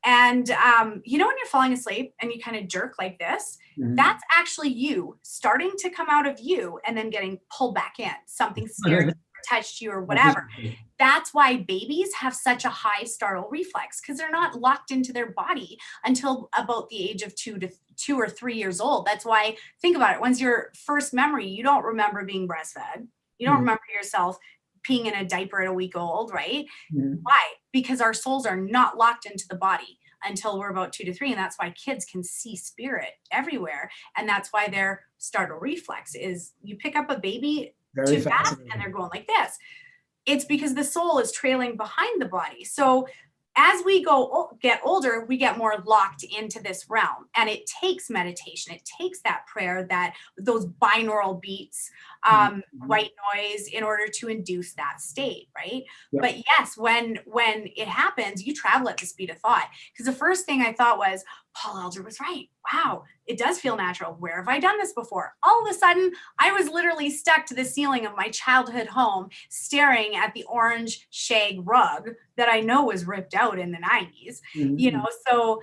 And when you're falling asleep and you kind of jerk like this, that's actually you starting to come out of you and then getting pulled back in. Something scared you, or touched you, or whatever. That's why babies have such a high startle reflex, because they're not locked into their body until about the age of 2 or 3 years old. That's why, think about it. When's your first memory? You don't remember being breastfed. You don't remember yourself peeing in a diaper at a week old, right? Why? Because our souls are not locked into the body until we're about 2 to 3. And that's why kids can see spirit everywhere. And that's why their startle reflex is, you pick up a baby too fast and they're going like this. It's because the soul is trailing behind the body. So as we get older, we get more locked into this realm, and it takes meditation. It takes that prayer, those binaural beats, white noise, in order to induce that state, right? Yep. But yes, when it happens, you travel at the speed of thought. Because the first thing I thought was, Paul Elder was right. Wow, it does feel natural. Where have I done this before? All of a sudden, I was literally stuck to the ceiling of my childhood home, staring at the orange shag rug that I know was ripped out in the 90s. So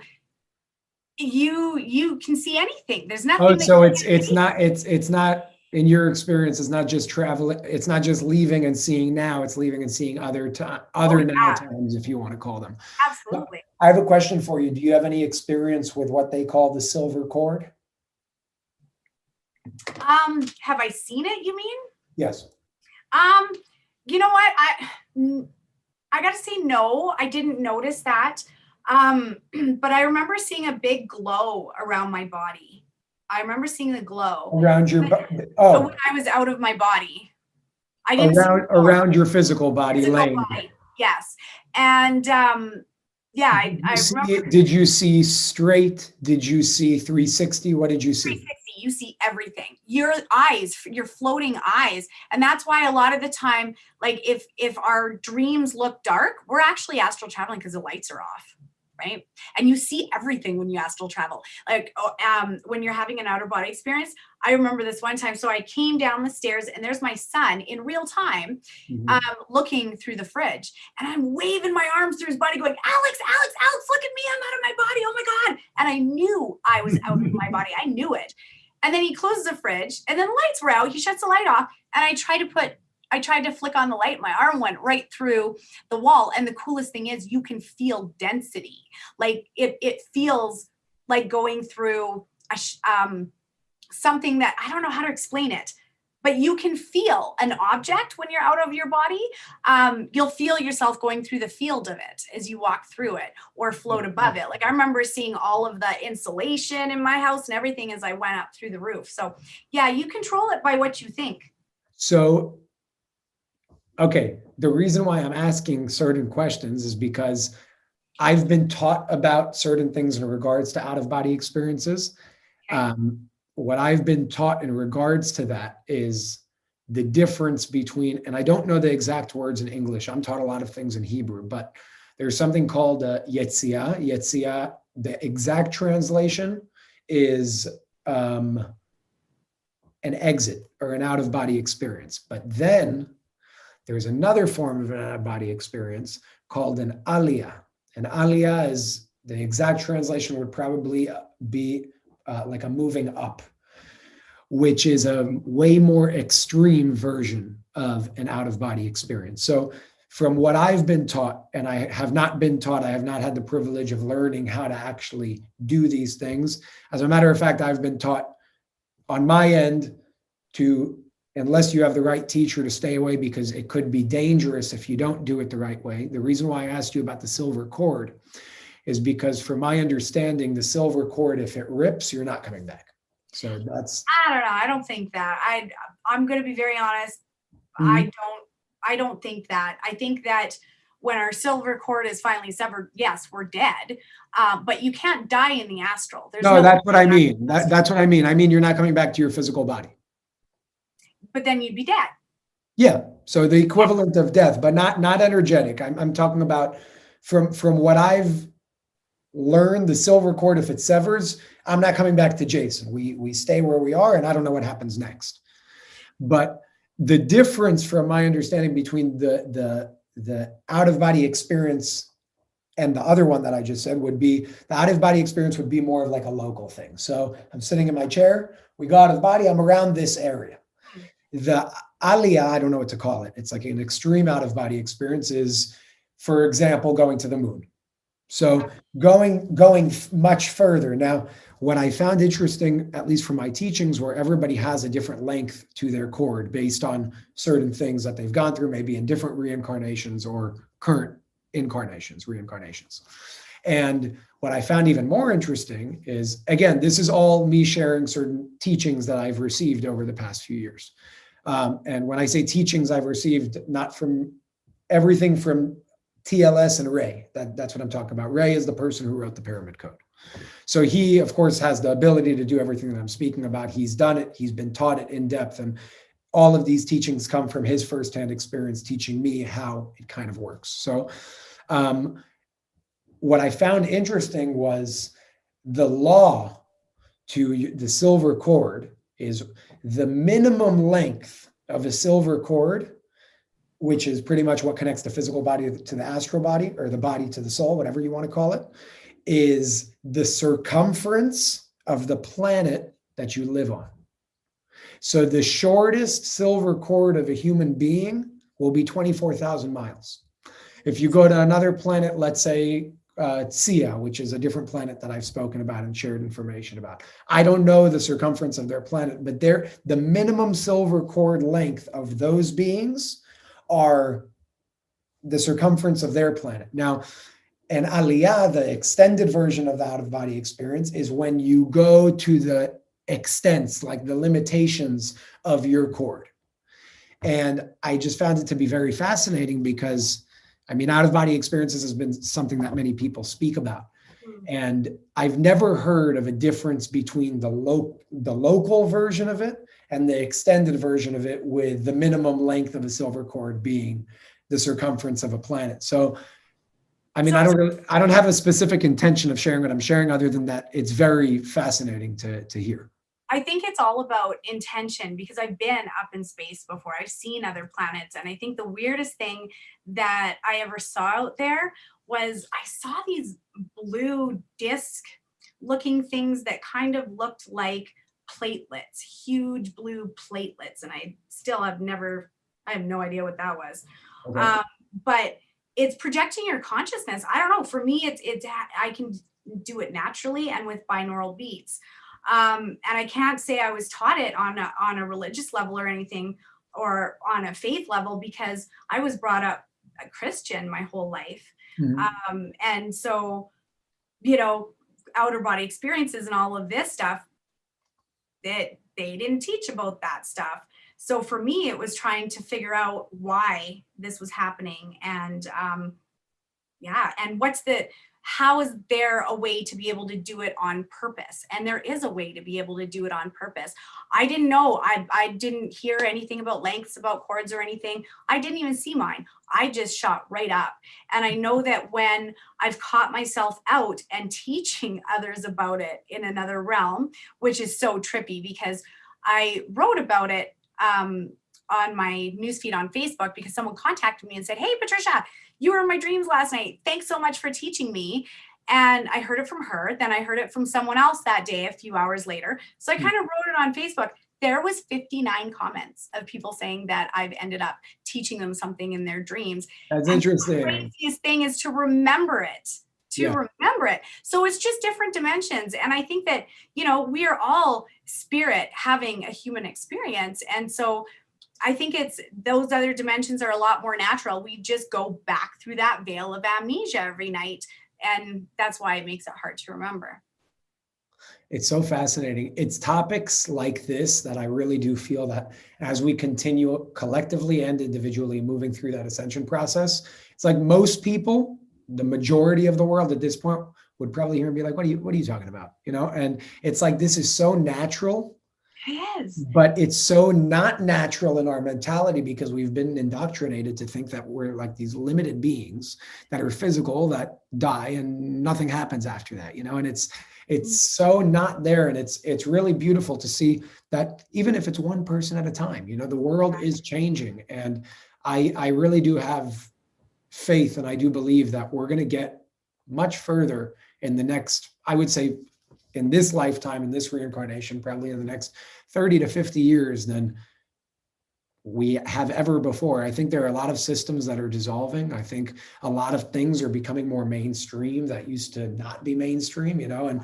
you can see anything. There's nothing. Oh, so it's not in your experience. It's not just travel. It's not just leaving and seeing now. It's leaving and seeing other now times, if you want to call them. Absolutely. I have a question for you. Do you have any experience with what they call the silver cord? Have I seen it, you mean? Yes. You know what? I got to say no, I didn't notice that. But I remember seeing a big glow around my body. I remember seeing the glow around your body. When I was out of my body. I didn't around your physical body. Yes. And I remember. Did you see straight? Did you see 360? What did you see? 360. You see everything. Your eyes, your floating eyes. And that's why a lot of the time, like if our dreams look dark, we're actually astral traveling because the lights are off. Right. And you see everything when you astral travel. Like when you're having an outer body experience. I remember this one time. So I came down the stairs, and there's my son in real time, looking through the fridge, and I'm waving my arms through his body going, Alex, look at me. I'm out of my body. Oh my God. And I knew I was out of my body. I knew it. And then he closes the fridge, and then the lights were out. He shuts the light off, and I tried to flick on the light. My arm went right through the wall. And the coolest thing is you can feel density. Like it feels like going through something that I don't know how to explain it, but you can feel an object when you're out of your body. You'll feel yourself going through the field of it as you walk through it or float above it. Like I remember seeing all of the insulation in my house and everything as I went up through the roof. So yeah, you control it by what you think. So Okay, the reason why I'm asking certain questions is because I've been taught about certain things in regards to out-of-body experiences. Okay. What I've been taught in regards to that is the difference between, and I don't know the exact words in English. I'm taught a lot of things in Hebrew, but there's something called Yetzia. Yetzia, the exact translation is an exit or an out-of-body experience. But then there's another form of an out-of-body experience called an aliyah. An aliyah is, the exact translation would probably be like a moving up, which is a way more extreme version of an out-of-body experience. So from what I've been taught, and I have not been taught, I have not had the privilege of learning how to actually do these things. As a matter of fact, I've been taught on my end to, unless you have the right teacher, to stay away, because it could be dangerous if you don't do it the right way. The reason why I asked you about the silver cord is because, from my understanding, the silver cord, if it rips, you're not coming back. So that's, I don't know. I don't think that. I'm going to be very honest. Mhm. I don't think that. I think that when our silver cord is finally severed, yes, we're dead. But you can't die in the astral. There's no, no. that's what I mean. That's what I mean. I mean, you're not coming back to your physical body. But then you'd be dead. Yeah. So the equivalent of death, but not energetic. I'm talking about from what I've learned, the silver cord, if it severs, I'm not coming back to Jason. We stay where we are, and I don't know what happens next. But the difference, from my understanding, between the out-of-body experience and the other one that I just said, would be the out-of-body experience would be more of like a local thing. So I'm sitting in my chair, we go out of body, I'm around this area. The aliyah, I don't know what to call it. It's like an extreme out-of-body experience is, for example, going to the moon. So going much further. Now, what I found interesting, at least from my teachings, where everybody has a different length to their cord based on certain things that they've gone through, maybe in different reincarnations or current reincarnations. And what I found even more interesting is, again, this is all me sharing certain teachings that I've received over the past few years. And when I say teachings I've received, not from everything from TLS and Ray, that's what I'm talking about. Ray is the person who wrote the Pyramid Code. So he, of course, has the ability to do everything that I'm speaking about. He's done it. He's been taught it in depth. And all of these teachings come from his firsthand experience teaching me how it kind of works. So what I found interesting was the law to the silver cord is the minimum length of a silver cord, which is pretty much what connects the physical body to the astral body, or the body to the soul, whatever you want to call it, is the circumference of the planet that you live on. So the shortest silver cord of a human being will be 24,000 miles. If you go to another planet, let's say Sia, which is a different planet that I've spoken about and shared information about. I don't know the circumference of their planet, but the minimum silver cord length of those beings are the circumference of their planet. Now, an aliyah, the extended version of the out-of-body experience, is when you go to the extents, like the limitations of your cord. And I just found it to be very fascinating because, I mean, out-of-body experiences has been something that many people speak about. And I've never heard of a difference between the local version of it and the extended version of it, with the minimum length of a silver cord being the circumference of a planet. So, I mean, I don't have a specific intention of sharing what I'm sharing, other than that it's very fascinating to hear. I think it's all about intention, because I've been up in space before. I've seen other planets. And I think the weirdest thing that I ever saw out there was I saw these blue disc looking things that kind of looked like platelets, huge blue platelets. And I have no idea what that was. Okay. But it's projecting your consciousness. I don't know. For me, I can do it naturally and with binaural beats. And I can't say I was taught it on a religious level or anything, or on a faith level, because I was brought up a Christian my whole life. Mm-hmm. And so, outer body experiences and all of this stuff, that they didn't teach about that stuff. So for me, it was trying to figure out why this was happening. And and how is there a way to be able to do it on purpose? And there is a way to be able to do it on purpose. I didn't know, I didn't hear anything about lengths, about chords or anything. I didn't even see mine. I just shot right up. And I know that when I've caught myself out and teaching others about it in another realm, which is so trippy because I wrote about it on my newsfeed on Facebook because someone contacted me and said, "Hey, Patricia, you were in my dreams last night. Thanks so much for teaching me." And I heard it from her. Then I heard it from someone else that day, a few hours later. So I kind of wrote it on Facebook. There was 59 comments of people saying that I've ended up teaching them something in their dreams. That's interesting. The craziest thing is to remember it. Remember it. So it's just different dimensions. And I think that, we are all spirit having a human experience. And so I think those other dimensions are a lot more natural. We just go back through that veil of amnesia every night. And that's why it makes it hard to remember. It's so fascinating. It's topics like this that I really do feel that as we continue collectively and individually moving through that ascension process, it's like most people, the majority of the world at this point would probably hear and be like, what are you talking about? And it's like, this is so natural. It is. But it's so not natural in our mentality because we've been indoctrinated to think that we're like these limited beings that are physical, that die and nothing happens after that, and it's so not there. And it's really beautiful to see that even if it's one person at a time, the world is changing. And I really do have faith, and I do believe that we're going to get much further in the next, I would say, in this lifetime, in this reincarnation, probably in the next 30 to 50 years than we have ever before. I think there are a lot of systems that are dissolving. I think a lot of things are becoming more mainstream that used to not be mainstream, and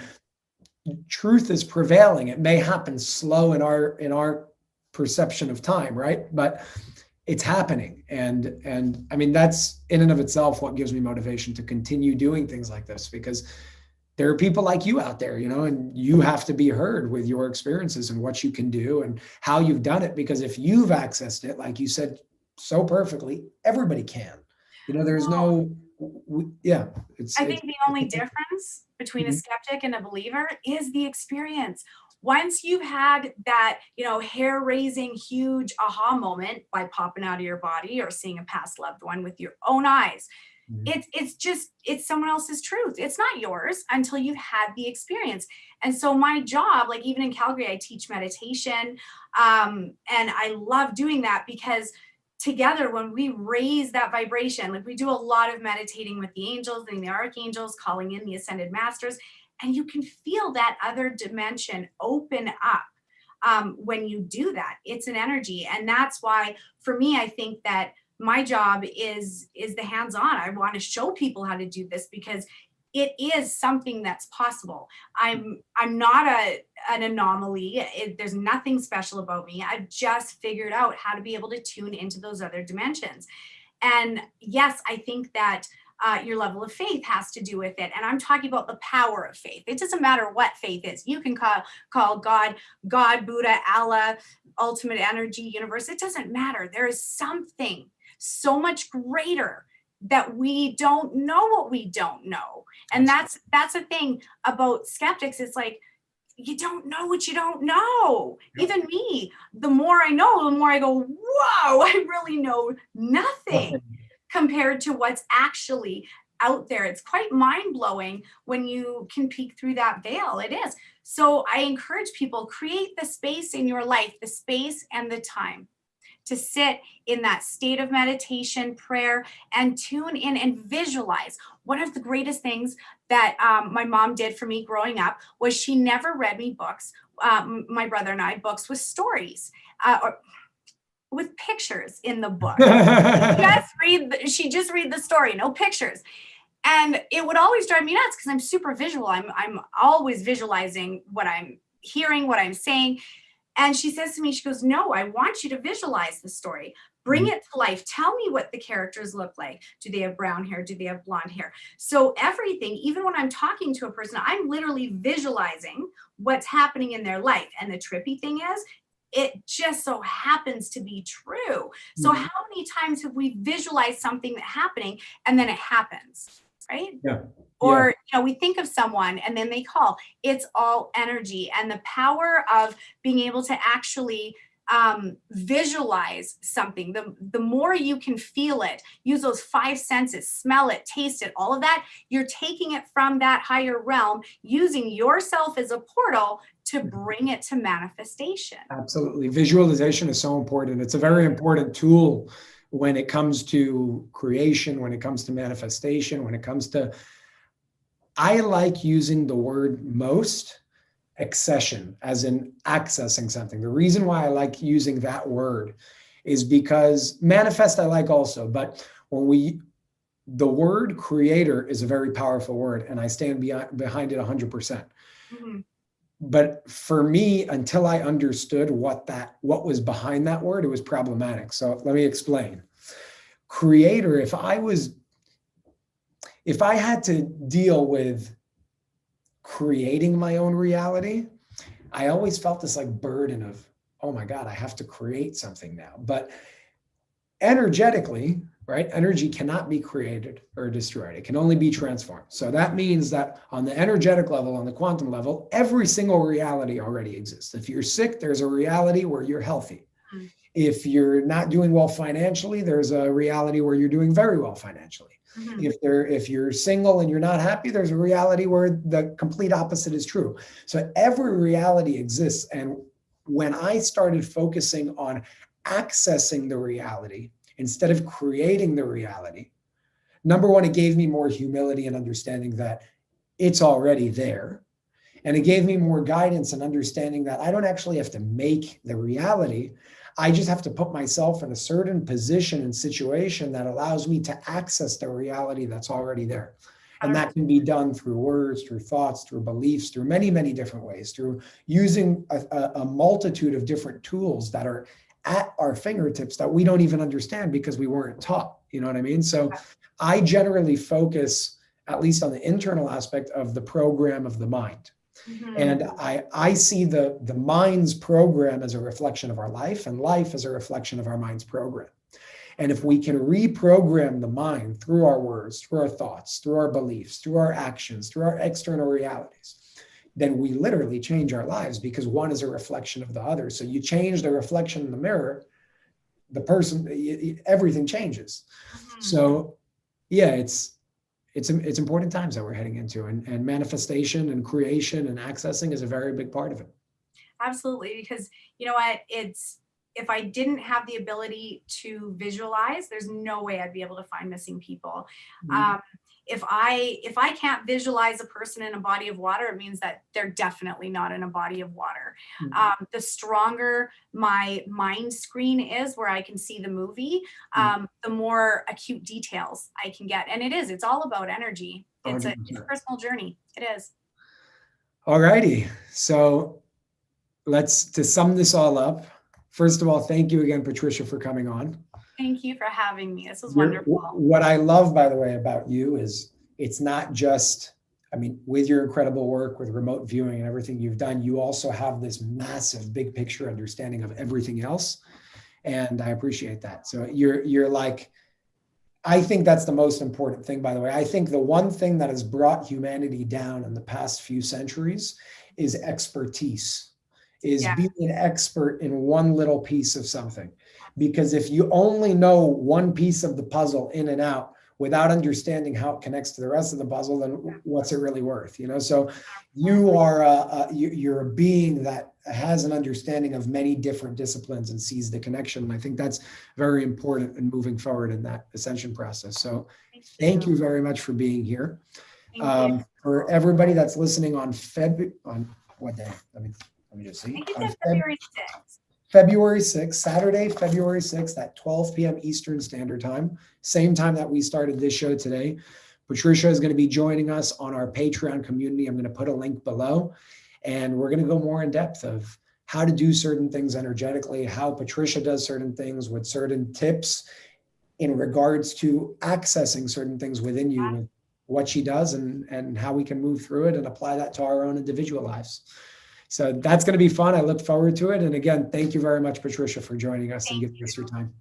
truth is prevailing. It may happen slow in our perception of time, right? But it's happening. And I mean, that's in and of itself what gives me motivation to continue doing things like this, because there are people like you out there, and you have to be heard with your experiences and what you can do and how you've done it. Because if you've accessed it, like you said so perfectly, everybody can. There's I think the only difference between a skeptic and a believer is the experience. Once you've had that, hair-raising, huge aha moment by popping out of your body or seeing a past loved one with your own eyes, it's someone else's truth. It's not yours until you've had the experience. And so my job, like even in Calgary, I teach meditation. And I love doing that because together, when we raise that vibration, like we do a lot of meditating with the angels and the archangels, calling in the ascended masters, and you can feel that other dimension open up when you do that. It's an energy. And that's why, for me, I think that my job is the hands-on. I want to show people how to do this because it is something that's possible. I'm not an anomaly. There's nothing special about me. I've just figured out how to be able to tune into those other dimensions. And yes, I think that your level of faith has to do with it. And I'm talking about the power of faith. It doesn't matter what faith is. You can call God, Buddha, Allah, ultimate energy, universe. It doesn't matter. There is something so much greater that we don't know what we don't know. And that's the thing about skeptics. It's like, you don't know what you don't know. Yep. Even me, the more I know, the more I go, whoa, I really know nothing compared to what's actually out there. It's quite mind-blowing when you can peek through that veil. It is. So I encourage people, create the space in your life, the space and the time to sit in that state of meditation, prayer, and tune in and visualize. One of the greatest things that my mom did for me growing up was she never read me books, my brother and I, books with stories or with pictures in the book. She just read the story, no pictures. And it would always drive me nuts because I'm super visual. I'm always visualizing what I'm hearing, what I'm saying. And she says to me, she goes, no, I want you to visualize the story. Bring it to life. Tell me what the characters look like. Do they have brown hair? Do they have blonde hair? So everything, even when I'm talking to a person, I'm literally visualizing what's happening in their life. And the trippy thing is, It just so happens to be true. So how many times have we visualized something that happening and then it happens, right? Yeah. Or, we think of someone and then they call. It's all energy, and the power of being able to actually visualize something. The more you can feel it, use those 5 senses, smell it, taste it, all of that, you're taking it from that higher realm, using yourself as a portal to bring it to manifestation. Absolutely. Visualization is so important. It's a very important tool when it comes to creation, when it comes to manifestation, when it comes to, I like using the word most, accession, as in accessing something. The reason why I like using that word is because manifest I like also, but the word creator is a very powerful word, and I stand behind it 100%. Mm-hmm. But for me, until I understood what was behind that word, it was problematic. So let me explain. Creator, if I had to deal with creating my own reality, I always felt this like burden of, oh my God, I have to create something now. But energetically, right? Energy cannot be created or destroyed. It can only be transformed. So that means that on the energetic level, on the quantum level, every single reality already exists. If you're sick, there's a reality where you're healthy. Mm-hmm. If you're not doing well financially, there's a reality where you're doing very well financially. Mm-hmm. If you're single and you're not happy, there's a reality where the complete opposite is true. So every reality exists. And when I started focusing on accessing the reality instead of creating the reality, number one, it gave me more humility and understanding that it's already there. And it gave me more guidance and understanding that I don't actually have to make the reality. I just have to put myself in a certain position and situation that allows me to access the reality that's already there. And that can be done through words, through thoughts, through beliefs, through many, many different ways, through using a multitude of different tools that are at our fingertips that we don't even understand because we weren't taught. You know what I mean? So I generally focus, at least on the internal aspect of the program of the mind. Mm-hmm. And I see the mind's program as a reflection of our life, and life as a reflection of our mind's program. And if we can reprogram the mind through our words, through our thoughts, through our beliefs, through our actions, through our external realities, then we literally change our lives, because one is a reflection of the other. So you change the reflection in the mirror, the person, everything changes. Mm-hmm. So yeah, it's important times that we're heading into, and manifestation and creation and accessing is a very big part of it. Absolutely. Because you know what, if I didn't have the ability to visualize, there's no way I'd be able to find missing people. Mm-hmm. If I can't visualize a person in a body of water, it means that they're definitely not in a body of water. Mm-hmm. The stronger my mind screen is, where I can see the movie, the more acute details I can get. And it's all about energy. It's a personal journey. It is. All righty. So to sum this all up, first of all, thank you again, Patricia, for coming on. Thank you for having me. This was wonderful. What I love, by the way, about you is it's not just, with your incredible work with remote viewing and everything you've done, you also have this massive big picture understanding of everything else. And I appreciate that. So you're like, I think that's the most important thing, by the way. I think the one thing that has brought humanity down in the past few centuries is expertise, being an expert in one little piece of something. Because if you only know one piece of the puzzle in and out without understanding how it connects to the rest of the puzzle, then what's it really worth? So you're a being that has an understanding of many different disciplines and sees the connection. And I think that's very important in moving forward in that ascension process. So thank you very much for being here. For everybody that's listening on what day? Let me just see. I think it's February 6th. February 6th, Saturday, February 6th at 12 p.m. Eastern Standard Time, same time that we started this show today. Patricia is going to be joining us on our Patreon community. I'm going to put a link below, and we're going to go more in depth of how to do certain things energetically, how Patricia does certain things with certain tips in regards to accessing certain things within you, with what she does and how we can move through it and apply that to our own individual lives. So that's going to be fun. I look forward to it. And again, thank you very much, Patricia, for joining us and Thank giving us your time.